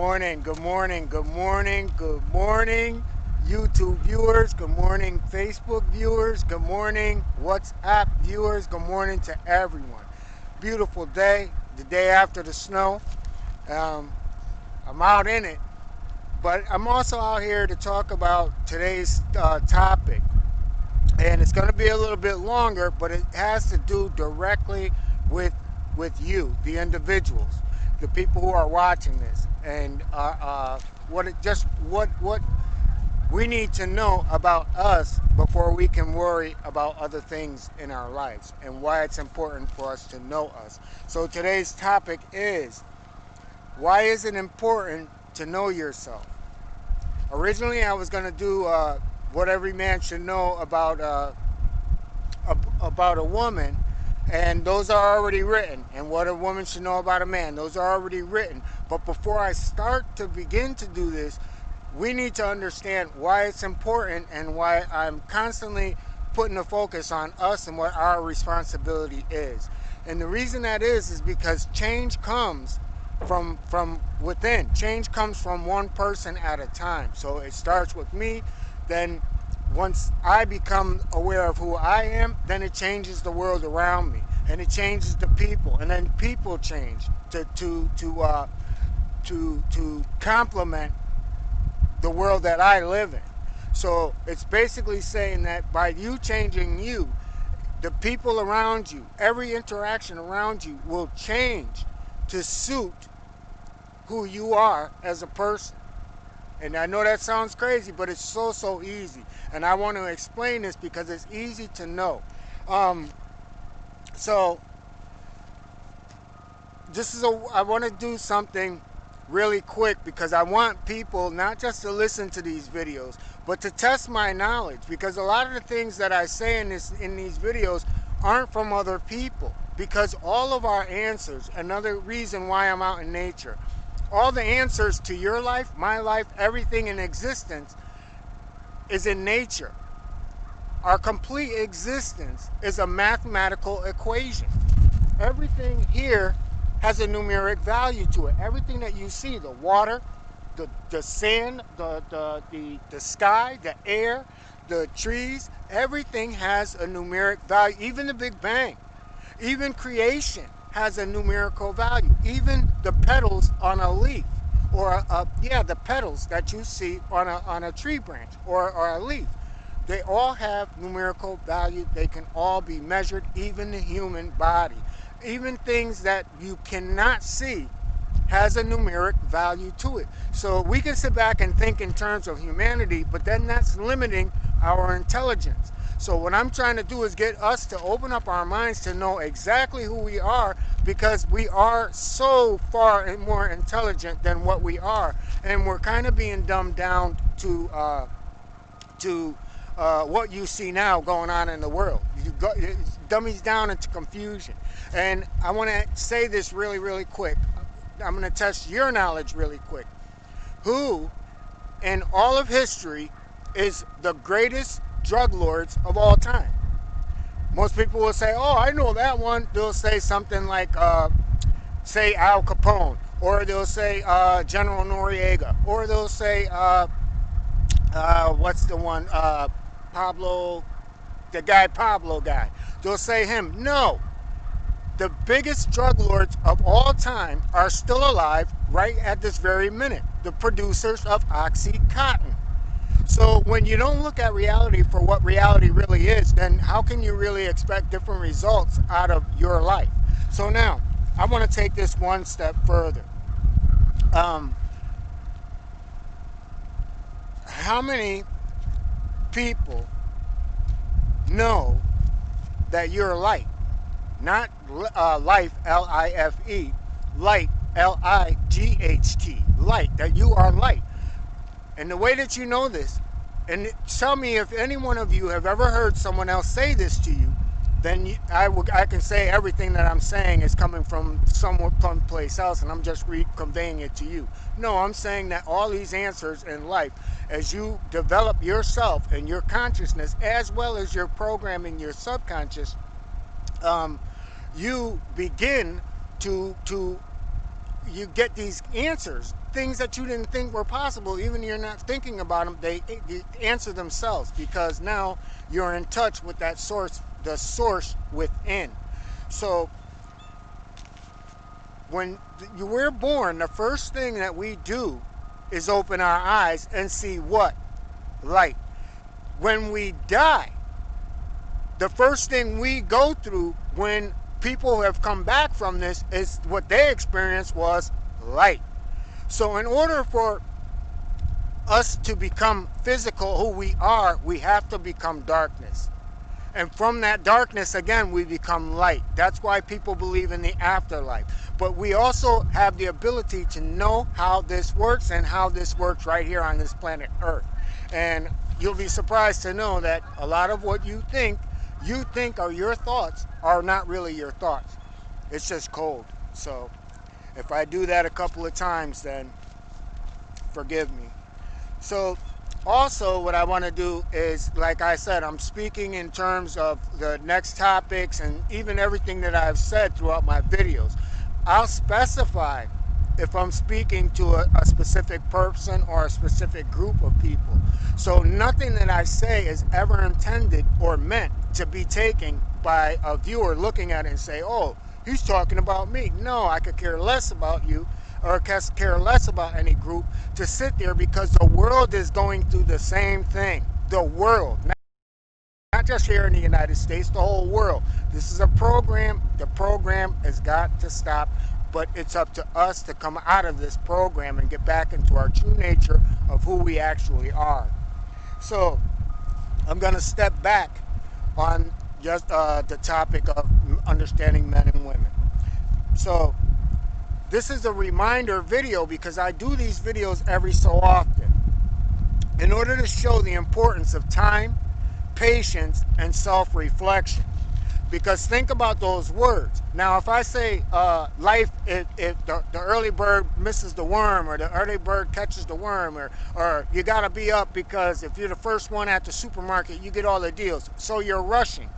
morning, good morning, good morning, good morning, YouTube viewers. Good morning, Facebook viewers. Good morning, WhatsApp viewers. Good morning to everyone. Beautiful day, the day after the snow. Um, I'm out in it, but I'm also out here to talk about today's topic. And it's going to be a little bit longer, but it has to do directly with you, the individuals, the people who are watching this, and what we need to know about us before we can worry about other things in our lives, and why it's important for us to know us. So today's topic is, why is it important to know yourself? Originally, I was going to do what every man should know about a woman, and those are already written. And what a woman should know about a man, those are already written. But before I start to begin to do this, we need to understand why it's important and why I'm constantly putting the focus on us and what our responsibility is. And the reason that is because change comes from within. Change comes from one person at a time. So it starts with me, then once I become aware of who I am, then it changes the world around me, and it changes the people, and then people change to complement the world that I live in. So it's basically saying that by you changing you, the people around you, every interaction around you will change to suit who you are as a person. And I know that sounds crazy, but it's so easy. And I want to explain this because it's easy to know. Um, so I want to do something really quick because I want people not just to listen to these videos, but to test my knowledge, because a lot of the things that I say in these videos aren't from other people, because all of our answers, another reason why I'm out in nature, all the answers to your life, my life, everything in existence is in nature. Our complete existence is a mathematical equation. Everything here has a numeric value to it. Everything that you see, the water, the sand, the sky, the air, the trees, everything has a numeric value. Even the Big Bang, even creation has a numerical value. Even the petals on a leaf, or the petals that you see on a tree branch or a leaf, they all have numerical value. They can all be measured, even the human body. Even things that you cannot see has a numeric value to it. So we can sit back and think in terms of humanity, but then that's limiting our intelligence. So what I'm trying to do is get us to open up our minds to know exactly who we are, because we are so far more intelligent than what we are, and we're kind of being dumbed down to what you see now going on in the world. It dummies down into confusion. And I want to say this really quick. I'm going to test your knowledge really quick. Who in all of history is the greatest drug lords of all time? Most people will say, oh, I know that one. They'll say something like, say Al Capone, or they'll say General Noriega, or they'll say, what's the one, Pablo, the guy Pablo guy. They'll say him. No, the biggest drug lords of all time are still alive right at this very minute. The producers of Oxycontin. So when you don't look at reality for what reality really is, then how can you really expect different results out of your life? So now, I want to take this one step further. Um, how many people know that you're light? Not life, L-I-F-E, light, L-I-G-H-T, light, that you are light. And the way that you know this, and tell me if any one of you have ever heard someone else say this to you, then I can say everything that I'm saying is coming from someplace else, and I'm just conveying it to you. No, I'm saying that all these answers in life, as you develop yourself and your consciousness, as well as your programming, your subconscious, you begin to you get these answers things that you didn't think were possible, even if you're not thinking about them, they answer themselves, because now you're in touch with that source, the source within. So when we're born, the first thing that we do is open our eyes and see what? Light. When we die, the first thing we go through when people have come back from this is what they experienced was light. So in order for us to become physical who we are, we have to become darkness. And from that darkness, again, we become light. That's why people believe in the afterlife. But we also have the ability to know how this works, and how this works right here on this planet Earth. And you'll be surprised to know that a lot of what you think are your thoughts are not really your thoughts. It's just code. So if I do that a couple of times, then forgive me. So also what I want to do is, like I said, I'm speaking in terms of the next topics and even everything that I've said throughout my videos. I'll specify if I'm speaking to a specific person or a specific group of people. So nothing that I say is ever intended or meant to be taken by a viewer looking at it and say, oh, he's talking about me. No, I could care less about you, or care less about any group, to sit there, because the world is going through the same thing. The world, not just here in the United States, the whole world. This is a program. The program has got to stop, but it's up to us to come out of this program and get back into our true nature of who we actually are. So I'm going to step back on just the topic of understanding men and women. So this is a reminder video, because I do these videos every so often in order to show the importance of time, patience, and self-reflection. Because think about those words. Now, if I say life, if the early bird misses the worm, or the early bird catches the worm, or you got to be up because if you're the first one at the supermarket, you get all the deals. So you're rushing.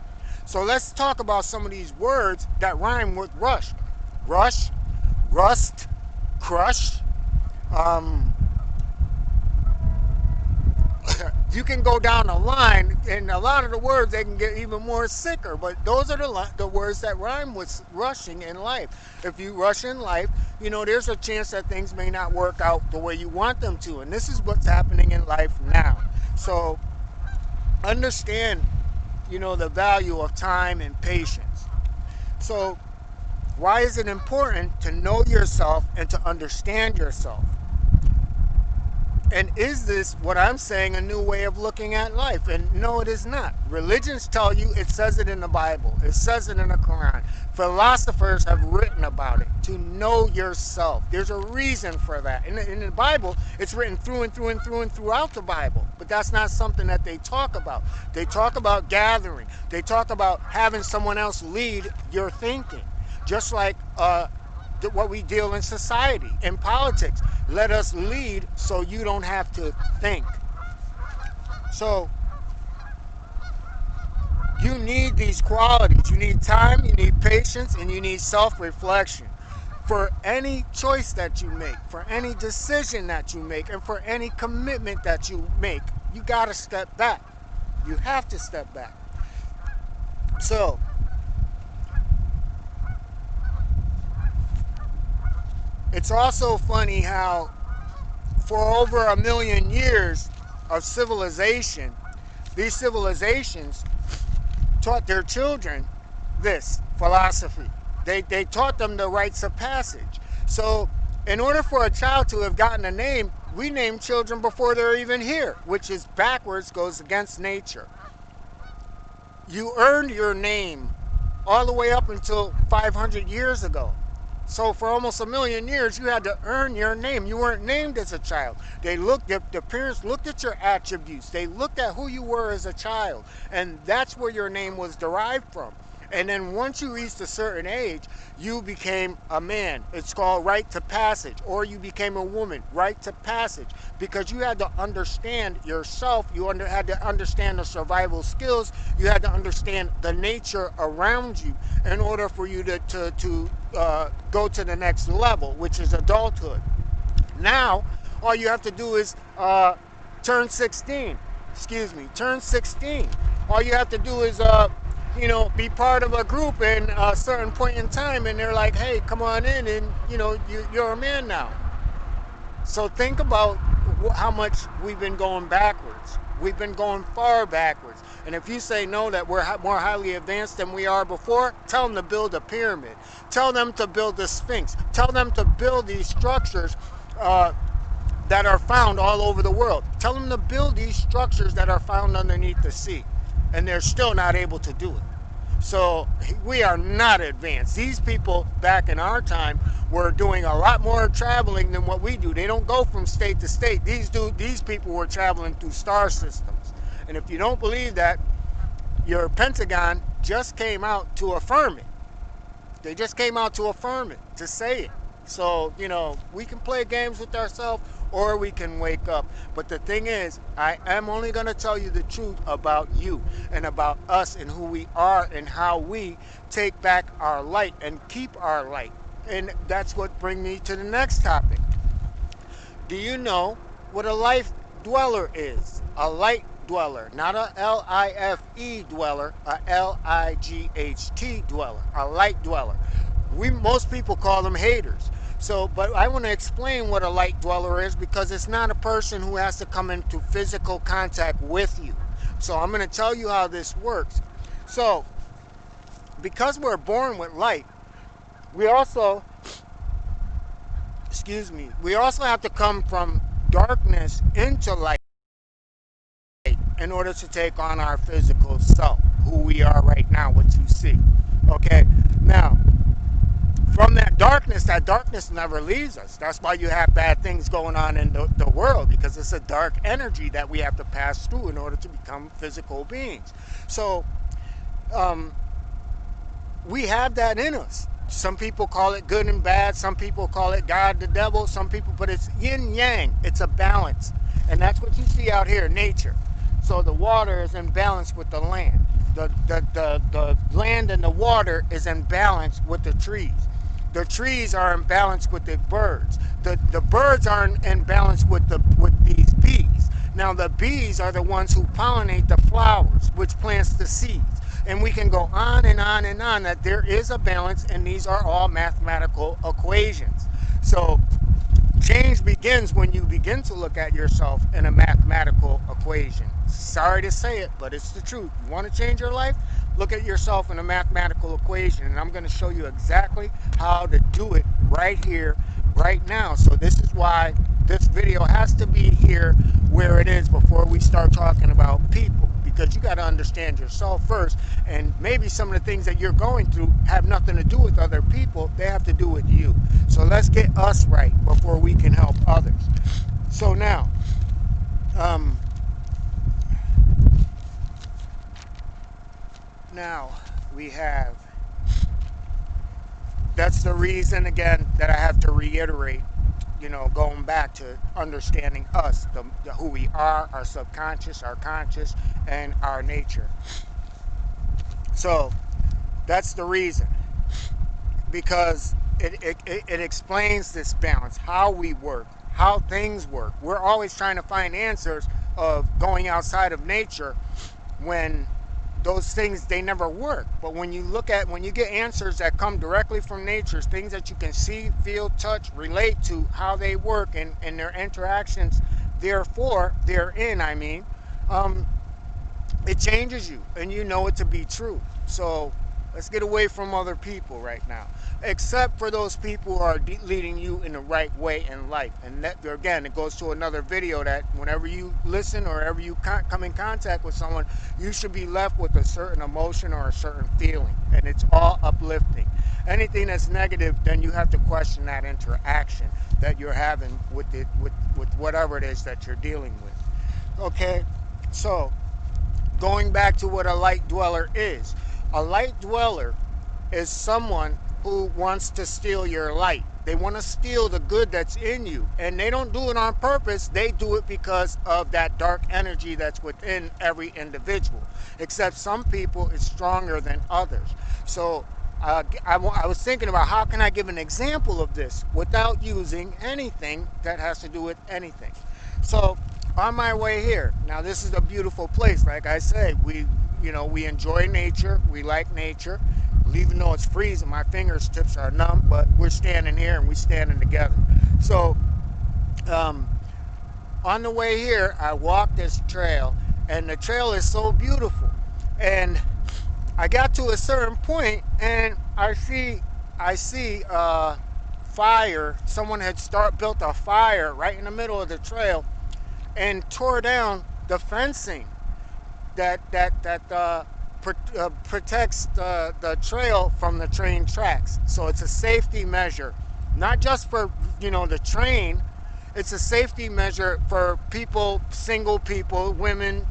So let's talk about some of these words that rhyme with rush. Rush, rust, crush. You can go down the line, and a lot of the words, they can get even more sicker, but those are the words that rhyme with rushing in life. If you rush in life, you know, there's a chance that things may not work out the way you want them to, and this is what's happening in life now. So understand, you know, the value of time and patience. So why is it important to know yourself and to understand yourself? And is this, what I'm saying, a new way of looking at life? And no, it is not. Religions tell you, it says it in the Bible. It says it in the Quran. Philosophers have written about it, to know yourself. There's a reason for that. In the Bible, it's written through and through and through and throughout the Bible. But that's not something that they talk about. They talk about gathering. They talk about having someone else lead your thinking. Just like what we deal in society, in politics. Let us lead so you don't have to think. So you need these qualities. You need time, you need patience, and you need self-reflection. For any choice that you make, for any decision that you make, and for any commitment that you make, you got to step back. You have to step back. So it's also funny how for over 1 million years of civilization, these civilizations taught their children this philosophy. They taught them the rites of passage. So in order for a child to have gotten a name, we name children before they're even here, which is backwards, goes against nature. You earned your name all the way up until 500 years ago. So for almost 1 million years, you had to earn your name. You weren't named as a child. The parents looked at your attributes. They looked at who you were as a child. And that's where your name was derived from. And then once you reached a certain age, you became a man. It's called right to passage. Or you became a woman, right to passage. Because you had to understand yourself. You had to understand the survival skills. You had to understand the nature around you in order for you to go to the next level, which is adulthood. Now, all you have to do is turn 16. Excuse me, turn 16. All you have to do is, be part of a group in a certain point in time, and they're like, hey, come on in, and, you're a man now. So think about how much we've been going backwards. We've been going far backwards. And if you say no, that we're more highly advanced than we are before, tell them to build a pyramid. Tell them to build the Sphinx. Tell them to build these structures that are found all over the world. Tell them to build these structures that are found underneath the sea. And they're still not able to do it. So we are not advanced. These people back in our time were doing a lot more traveling than what we do. They don't go from state to state. These people were traveling through star systems. And if you don't believe that, your Pentagon just came out to affirm it. They just came out to affirm it, to say it. So, we can play games with ourselves or we can wake up. But the thing is, I am only going to tell you the truth about you and about us and who we are and how we take back our light and keep our light. And that's what brings me to the next topic. Do you know what a life dweller is? A light dweller, not a L-I-F-E dweller, a L-I-G-H-T dweller, a light dweller. Most people call them haters. So, but I want to explain what a light dweller is, because it's not a person who has to come into physical contact with you. So I'm going to tell you how this works. So, because we're born with light, we also have to come from darkness into light in order to take on our physical self, who we are right now, what you see. Okay, now, from that darkness never leaves us. That's why you have bad things going on in the world, because it's a dark energy that we have to pass through in order to become physical beings. So, we have that in us. Some people call it good and bad. Some people call it God, the devil. But it's yin yang. It's a balance. And that's what you see out here, nature. So the water is in balance with the land. The land and the water is in balance with the trees. The trees are in balance with the birds. The birds are in balance with these bees. Now the bees are the ones who pollinate the flowers, which plants the seeds. And we can go on and on and on, that there is a balance, and these are all mathematical equations. So change begins when you begin to look at yourself in a mathematical equation. Sorry to say it, but it's the truth. You want to change your life? Look at yourself in a mathematical equation, and I'm going to show you exactly how to do it right here, right now. So this is why this video has to be here where it is before we start talking about people, because you got to understand yourself first, and maybe some of the things that you're going through have nothing to do with other people. They have to do with you. So let's get us right before we can help others. So now, we have, that's the reason again that I have to reiterate, going back to understanding us, who we are, our subconscious, our conscious, and our nature. So that's the reason, because it explains this balance, how we work, how things work. We're always trying to find answers of going outside of nature, when those things, they never work. But when you get answers that come directly from nature, things that you can see, feel, touch, relate to, how they work, and their interactions therein, it changes you, and you know it to be true. So let's get away from other people right now, except for those people who are leading you in the right way in life. And that, again, it goes to another video, that whenever you listen or whenever you come in contact with someone, you should be left with a certain emotion or a certain feeling, and it's all uplifting. Anything that's negative, then you have to question that interaction that you're having with whatever it is that you're dealing with. Okay, so going back to what a light dweller is. A light dweller is someone who wants to steal your light. They want to steal the good that's in you, and they don't do it on purpose. They do it because of that dark energy that's within every individual, except some people it's stronger than others. So I was thinking about how can I give an example of this without using anything that has to do with anything. So on my way here, now this is a beautiful place. Like I say, we enjoy nature. We like nature. Even though it's freezing, my fingertips are numb, but we're standing here and we're standing together. So um, on the way here, I walked this trail, and the trail is so beautiful. And I got to a certain point, and I see fire. Someone had built a fire right in the middle of the trail, and tore down the fencing that protects the trail from the train tracks. So it's a safety measure, not just for the train. It's a safety measure for people, single people, women,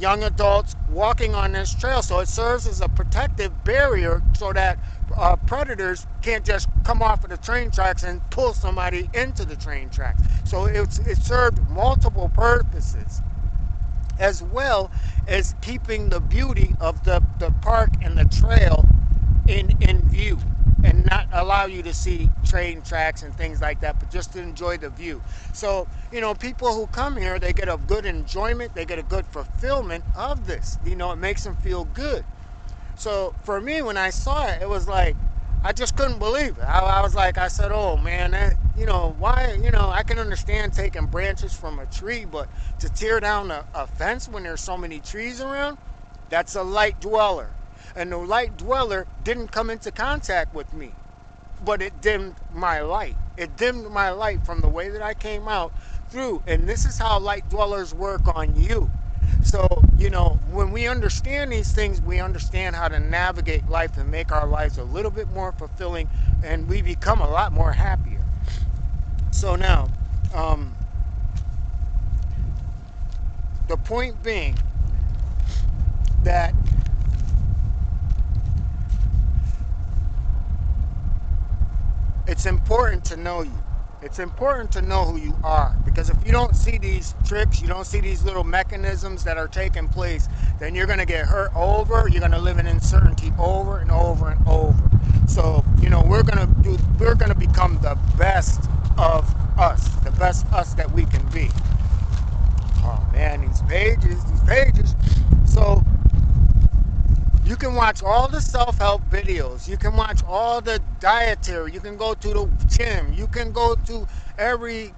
young adults walking on this trail. So it serves as a protective barrier so that predators can't just come off of the train tracks and pull somebody into the train tracks. So it served multiple purposes, as well as keeping the beauty of the park and the trail in view, and not allow you to see train tracks and things like that, but just to enjoy the view. So people who come here, they get a good enjoyment, they get a good fulfillment of this. It makes them feel good. So for me, when I saw it, it was like I just couldn't believe it. I was like, I said, oh man, why? I can understand taking branches from a tree, but to tear down a fence when there's so many trees around, that's a light dweller. And the light dweller didn't come into contact with me, but it dimmed my light. It dimmed my light from the way that I came out through. And this is how light dwellers work on you. So, when we understand these things, we understand how to navigate life and make our lives a little bit more fulfilling, and we become a lot more happier. So now, the point being that it's important to know you. It's important to know who you are, because if you don't see these tricks, you don't see these little mechanisms that are taking place, then you're going to get hurt over. You're going to live in uncertainty over and over and over. So, we're going to become the best of us, the best us that we can be. Oh man, these pages. So, you can watch all the self-help videos. You can watch all the dietary. You can go to the gym. You can go to every,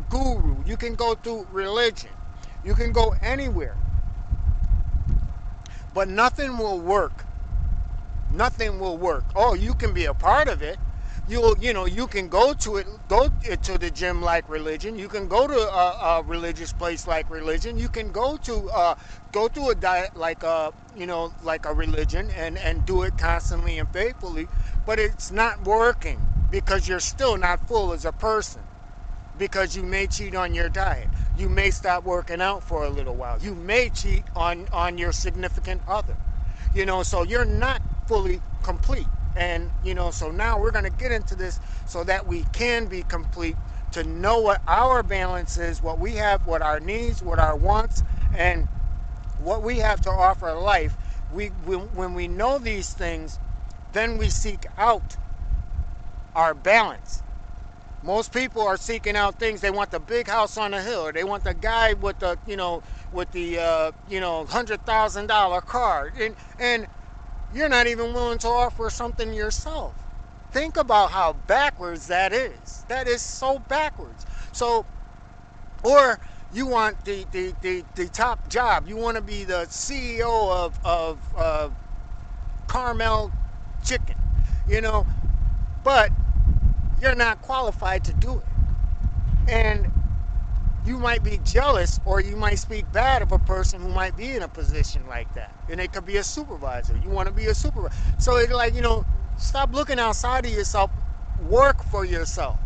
guru. You can go to religion. You can go anywhere. But nothing will work. Nothing will work. Oh, you can be a part of it. You can go to the gym like religion. You can go to a religious place like religion. You can go to a diet like a religion and do it constantly and faithfully, but it's not working because you're still not full as a person, because you may cheat on your diet. You may stop working out for a little while. You may cheat on your significant other. So you're not fully complete. And, so now we're going to get into this so that we can be complete, to know what our balance is, what we have, what our needs, what our wants, and what we have to offer life. When we know these things, then we seek out our balance. Most people are seeking out things. They want the big house on the hill, or they want the guy with the $100,000 car, and you're not even willing to offer something yourself. Think about how backwards that is. That is so backwards. So, or you want the top job. You want to be the CEO of Carmel Chicken, but you're not qualified to do it. And you might be jealous, or you might speak bad of a person who might be in a position like that. And it could be a supervisor. You want to be a supervisor. So it's like, stop looking outside of yourself. Work for yourself.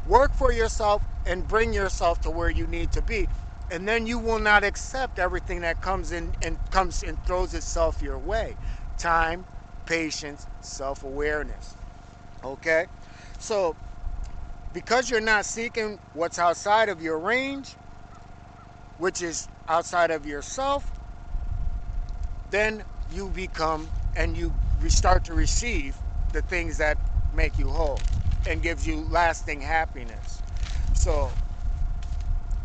Work for yourself and bring yourself to where you need to be. And then you will not accept everything that comes in and throws itself your way. Time, patience, self-awareness. Okay? So, because you're not seeking what's outside of your range, which is outside of yourself, then you become and you we start to receive the things that make you whole and gives you lasting happiness. So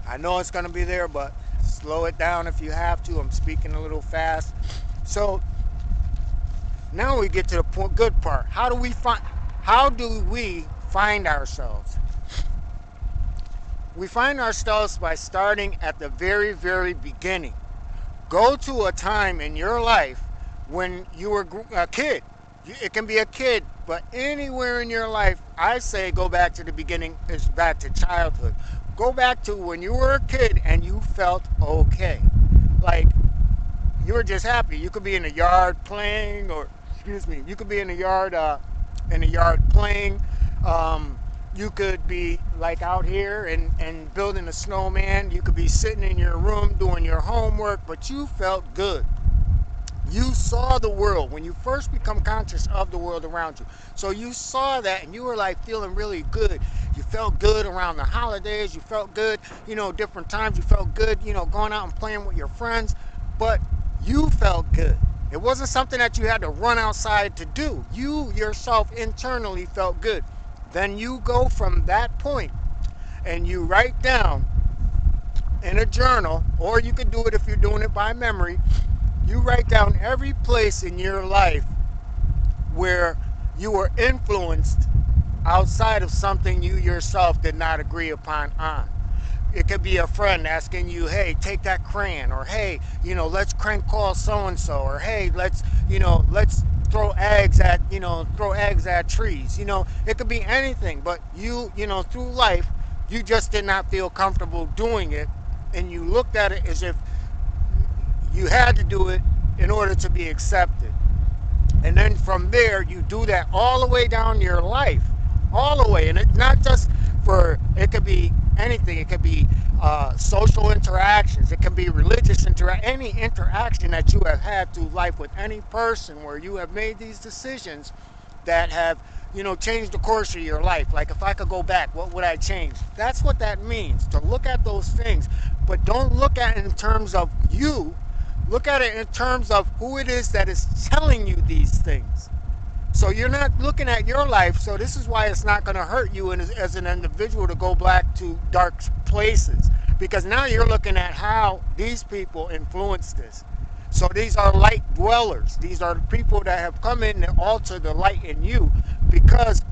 I know it's going to be there, but slow it down if you have to. I'm speaking a little fast. So now we get to the good part. How do we find ourselves? We find ourselves by starting at the very, very beginning. Go to a time in your life when you were a kid. It can be a kid, but anywhere in your life, I say go back to the beginning, is back to childhood. Go back to when you were a kid and you felt okay. Like you were just happy. You could be in the yard playing, or excuse me, you could be in the yard playing. You could be like out here and building a snowman. You could be sitting in your room doing your homework, but you felt good. You saw the world when you first become conscious of the world around you. So you saw that and you were like feeling really good. You felt good around the holidays. You felt good, different times. You felt good, going out and playing with your friends. But you felt good. It wasn't something that you had to run outside to do. You yourself internally felt good. Then you go from that point and you write down in a journal, or you could do it if you're doing it by memory. You write down every place in your life where you were influenced outside of something you yourself did not agree upon on. It could be a friend asking you, hey, take that crayon, or hey, let's crank call so-and-so, or hey, let's throw eggs at trees. It could be anything, but through life, you just did not feel comfortable doing it, and you looked at it as if you had to do it in order to be accepted. And then from there, you do that all the way down your life, all the way. And it's not just it could be anything. It could be social interactions. It can be religious any interaction that you have had through life with any person where you have made these decisions that have, changed the course of your life. Like if I could go back, what would I change? That's what that means, to look at those things. But don't look at it in terms of you. Look at it in terms of who it is that is telling you these things. So you're not looking at your life. So this is why it's not going to hurt you as an individual to go back to dark places. Because now you're looking at how these people influence this. So these are light dwellers. These are the people that have come in and alter the light in you, because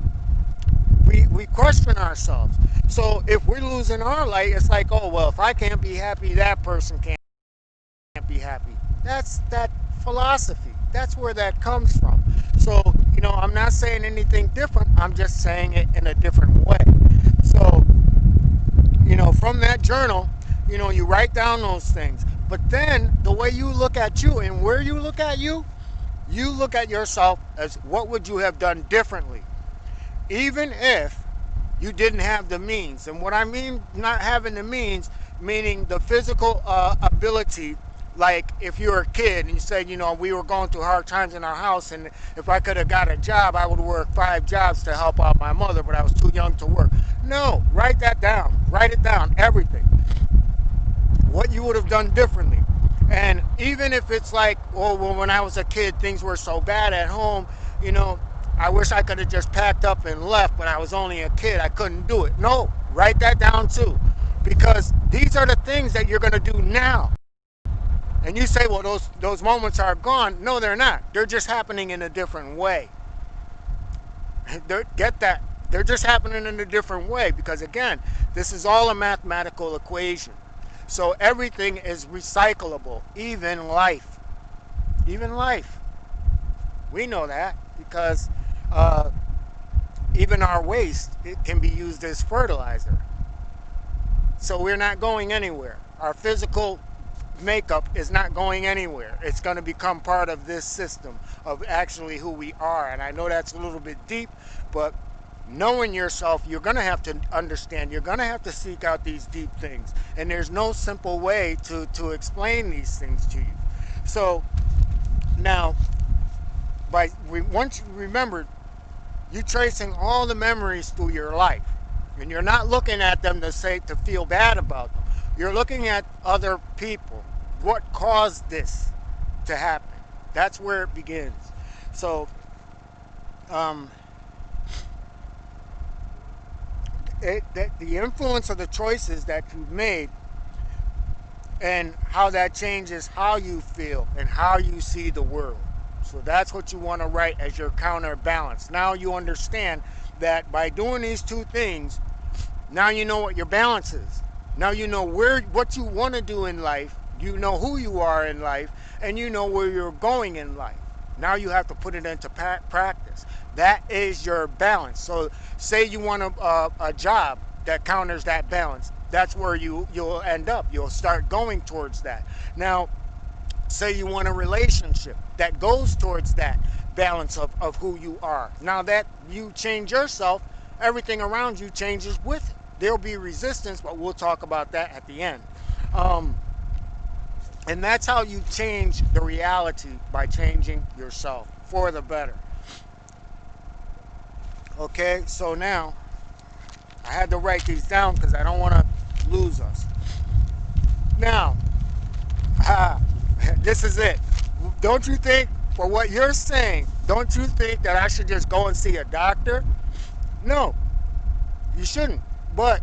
we question ourselves. So if we're losing our light, it's like, oh, well, if I can't be happy, that person can't be happy. That's that philosophy. That's where that comes from. So, I'm not saying anything different. I'm just saying it in a different way. So, from that journal, you write down those things. But then the way you look at you and where you look at you look at yourself as what would you have done differently, even if you didn't have the means. And what I mean not having the means, meaning the physical ability. Like if you're a kid and you said, we were going through hard times in our house, and if I could have got a job, I would work 5 jobs to help out my mother, but I was too young to work. No, write that down. Write it down, everything. What you would have done differently. And even if it's like, oh, well, when I was a kid, things were so bad at home, I wish I could have just packed up and left, but I was only a kid. I couldn't do it. No, write that down too. Because these are the things that you're going to do now. And you say, well, those moments are gone. No, they're not. They're just happening in a different way. Get that? They're just happening in a different way, because, again, this is all a mathematical equation. So everything is recyclable, even life. Even life. We know that because even our waste, it can be used as fertilizer. So we're not going anywhere. Our physical makeup is not going anywhere. It's going to become part of this system of actually who we are. And I know that's a little bit deep, but knowing yourself, you're going to have to understand. You're going to have to seek out these deep things. And there's no simple way to explain these things to you. So now, once you remember, you're tracing all the memories through your life. And you're not looking at them to feel bad about them. You're looking at other people. What caused this to happen? That's where it begins. So um, the influence of the choices that you've made and how that changes how you feel and how you see the world. So that's what you want to write as your counterbalance. Now you understand that by doing these two things, now you know what your balance is. Now you know what you want to do in life, you know who you are in life, and you know where you're going in life. Now you have to put it into practice. That is your balance. So say you want a job that counters that balance. That's where you'll end up. You'll start going towards that. Now, say you want a relationship that goes towards that balance of who you are. Now that you change yourself, everything around you changes with it. There'll be resistance, but we'll talk about that at the end. Um, and that's how you change the reality, by changing yourself for the better. Okay, so now I had to write these down because I don't want to lose us. Now, this is it. Don't you think, for what you're saying, don't you think that I should just go and see a doctor? No, you shouldn't. But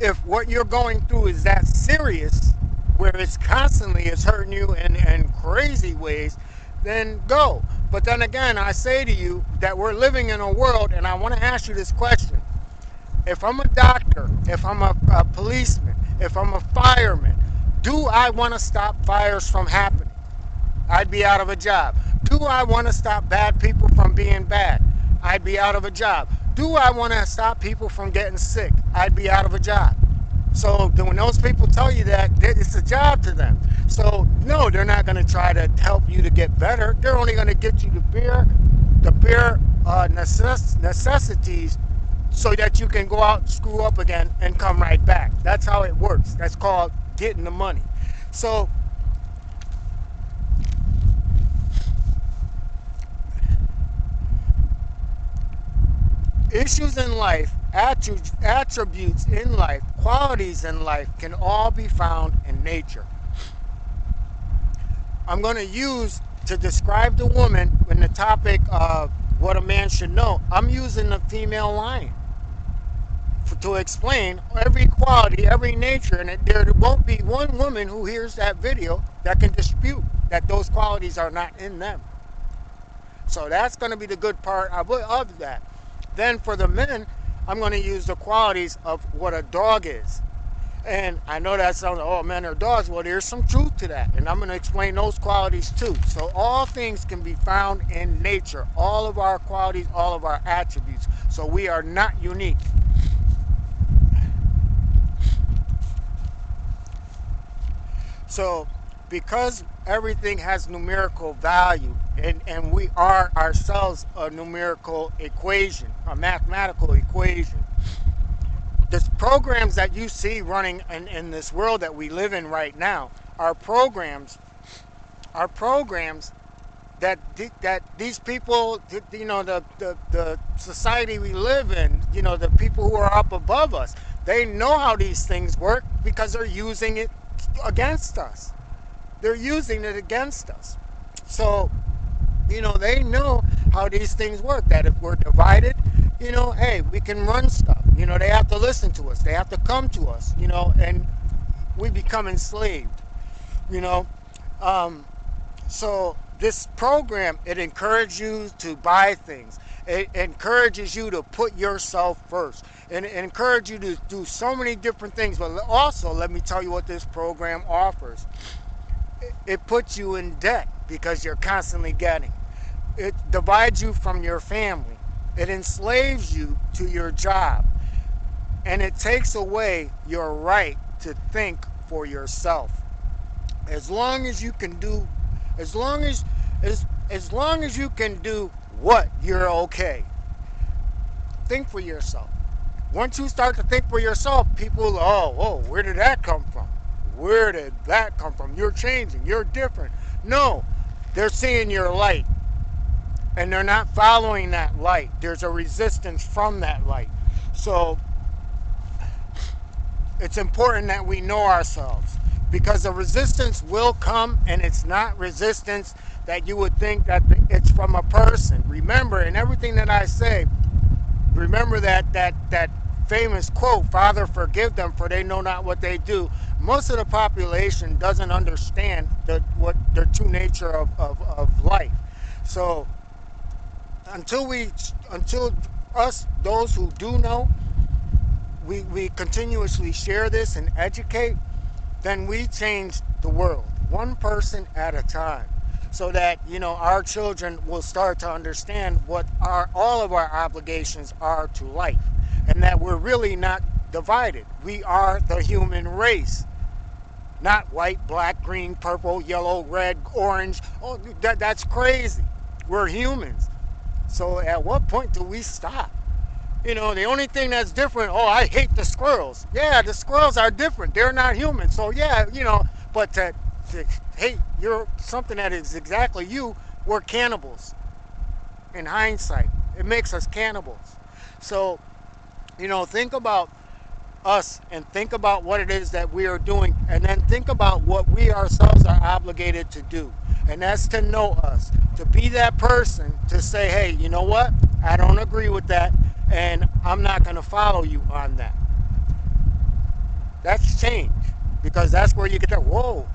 if what you're going through is that serious, where it's constantly is hurting you in crazy ways, then go. But then again, I say to you that we're living in a world, and I want to ask you this question. If I'm a doctor, if I'm a policeman, if I'm a fireman, do I want to stop fires from happening? I'd be out of a job. Do I want to stop bad people from being bad? I'd be out of a job. Do I want to stop people from getting sick? I'd be out of a job. So when those people tell you that, it's a job to them. So no, they're not going to try to help you to get better. They're only going to get you the bare necessities, so that you can go out and screw up again and come right back. That's how it works. That's called getting the money. So issues in life, attributes in life, qualities in life can all be found in nature. I'm going to use, to describe the woman in the topic of what a man should know, I'm using the female lion to explain every quality, every nature, and there won't be one woman who hears that video that can dispute that those qualities are not in them. So that's going to be the good part of that. Then for the men, I'm going to use the qualities of what a dog is. And I know that sounds, oh, men are dogs. Well, there's some truth to that. And I'm going to explain those qualities too. So all things can be found in nature. All of our qualities, all of our attributes. So we are not unique. So because everything has numerical value, and we are ourselves a numerical equation, a mathematical equation, the programs that you see running in this world that we live in right now are programs that these people, the society we live in, the people who are up above us, they know how these things work because they're using it against us. They're using it against us. So, they know how these things work, that if we're divided, hey, we can run stuff. They have to listen to us. They have to come to us, and we become enslaved, So this program, it encourages you to buy things. It encourages you to put yourself first. And it encourages you to do so many different things. But also, let me tell you what this program offers. It puts you in debt because you're constantly getting. It divides you from your family. It enslaves you to your job. And it takes away your right to think for yourself. As long as you can do, as long as you can do what, you're okay. Think for yourself. Once you start to think for yourself, people, oh, where did that come from? Where did that come from? You're changing. You're different. No, they're seeing your light. And they're not following that light. There's a resistance from that light. So it's important that we know ourselves. because the resistance will come, and it's not resistance that you would think that it's from a person. Remember, in everything that I say, remember that famous quote, "Father, forgive them, for they know not what they do." Most of the population doesn't understand what the true nature of life. So until us, those who do know, we continuously share this and educate, then we change the world one person at a time, so that our children will start to understand what all of our obligations are to life, and that we're really not divided. We are the human race, not white, black, green, purple, yellow, red, orange. Oh, that's crazy. We're humans. So at what point do we stop? The only thing that's different, oh, I hate the squirrels. Yeah, the squirrels are different. They're not human. So yeah, but to hate you're something that is exactly you, we're cannibals. In hindsight, it makes us cannibals. So, think about us and think about what it is that we are doing, and then think about what we ourselves are obligated to do. And that's to know us, to be that person to say, hey, you know what? I don't agree with that, and I'm not going to follow you on that. That's change, because that's where you get that, whoa.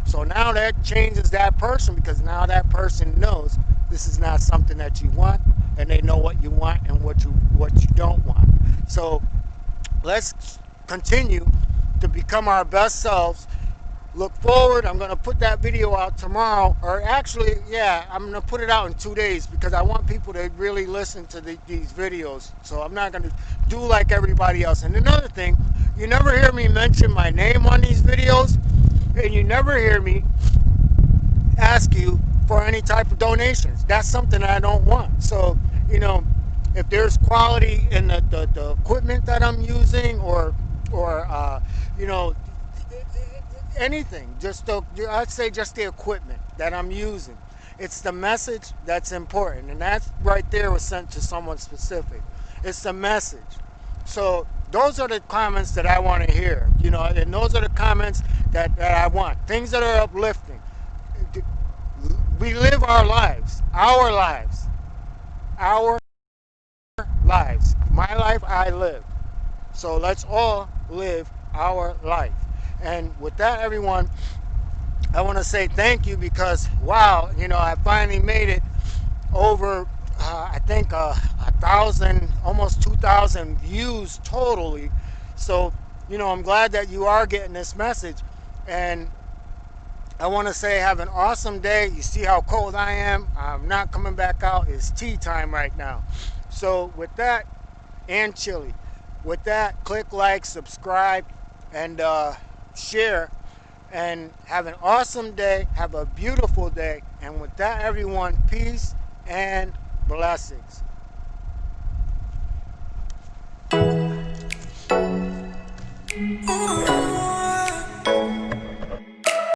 So now that changes that person, because now that person knows this is not something that you want, and they know what you want and what you don't want. So let's continue to become our best selves. Look forward. I'm going to put that video out tomorrow, or actually, yeah, I'm going to put it out in 2 days, because I want people to really listen to these videos. So I'm not going to do like everybody else. And another thing, you never hear me mention my name on these videos, and you never hear me ask you for any type of donations. That's something I don't want. So, if there's quality in the equipment that I'm using, or anything, I'd say just the equipment that I'm using. It's the message that's important, and that right there was sent to someone specific. It's the message. So those are the comments that I want to hear, and those are the comments that I want. Things that are uplifting. We live our lives. My life, I live. So let's all live our life. And with that, everyone, I want to say thank you, because wow, I finally made it over I think 1,000, almost 2,000 views totally. So I'm glad that you are getting this message. And I want to say have an awesome day. You see how cold I am. I'm not coming back out. It's tea time right now. So with that, and chilly, with that, click like, subscribe, and share. And have an awesome day. Have a beautiful day. And with that, everyone, peace and blessings.